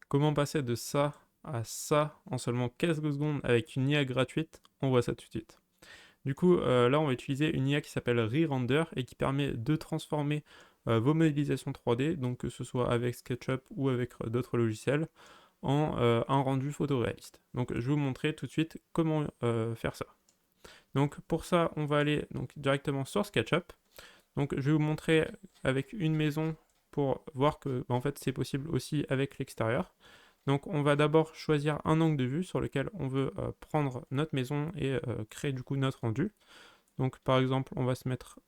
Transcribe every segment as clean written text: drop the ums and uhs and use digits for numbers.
Comment passer de ça à ça en seulement quelques secondes avec une IA gratuite? On voit ça tout de suite. Du coup, là, on va utiliser une IA qui s'appelle ReRender et qui permet de transformer vos modélisations 3D, donc que ce soit avec SketchUp ou avec d'autres logiciels, en un rendu photoréaliste. Donc, je vais vous montrer tout de suite comment faire ça. Donc, pour ça, on va aller donc, directement sur SketchUp. Donc, je vais vous montrer avec une maison pour voir que en fait, c'est possible aussi avec l'extérieur. Donc on va d'abord choisir un angle de vue sur lequel on veut prendre notre maison et créer du coup notre rendu. Donc par exemple on va se mettre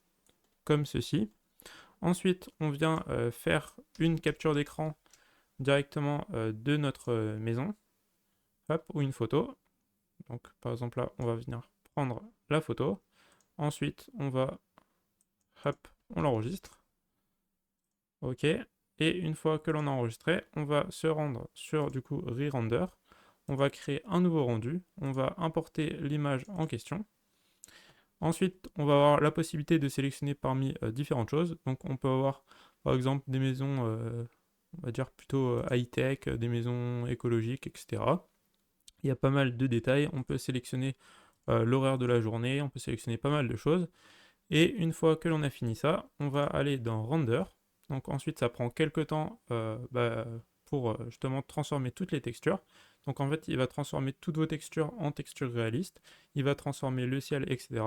comme ceci. Ensuite on vient faire une capture d'écran directement de notre maison. Hop, ou une photo. Donc par exemple là on va venir prendre la photo. Ensuite on va, hop, on l'enregistre. Ok. Et une fois que l'on a enregistré, on va se rendre sur du coup ReRender. On va créer un nouveau rendu. On va importer l'image en question. Ensuite, on va avoir la possibilité de sélectionner parmi différentes choses. Donc on peut avoir par exemple des maisons, on va dire plutôt high-tech, des maisons écologiques, etc. Il y a pas mal de détails. On peut sélectionner l'horaire de la journée, on peut sélectionner pas mal de choses. Et une fois que l'on a fini ça, on va aller dans Render. Donc ensuite, ça prend quelques temps pour justement transformer toutes les textures. Donc en fait, il va transformer toutes vos textures en textures réalistes. Il va transformer le ciel, etc.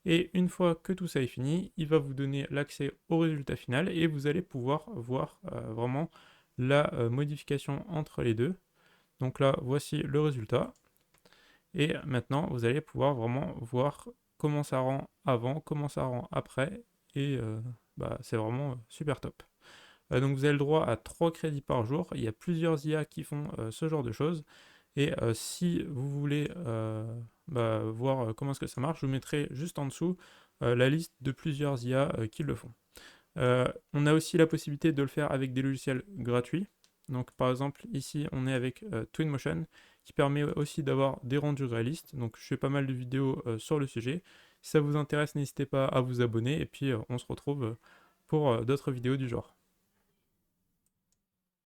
Et une fois que tout ça est fini, il va vous donner l'accès au résultat final et vous allez pouvoir voir vraiment la modification entre les deux. Donc là, voici le résultat. Et maintenant, vous allez pouvoir vraiment voir comment ça rend avant, comment ça rend après. Et c'est vraiment super top. Donc vous avez le droit à 3 crédits par jour. Il y a plusieurs IA qui font ce genre de choses. Et si vous voulez voir comment est-ce que ça marche, je vous mettrai juste en dessous la liste de plusieurs IA qui le font. On a aussi la possibilité de le faire avec des logiciels gratuits. Donc par exemple ici on est avec Twinmotion qui permet aussi d'avoir des rendus réalistes. Donc je fais pas mal de vidéos sur le sujet. Si ça vous intéresse, n'hésitez pas à vous abonner et puis on se retrouve pour d'autres vidéos du genre.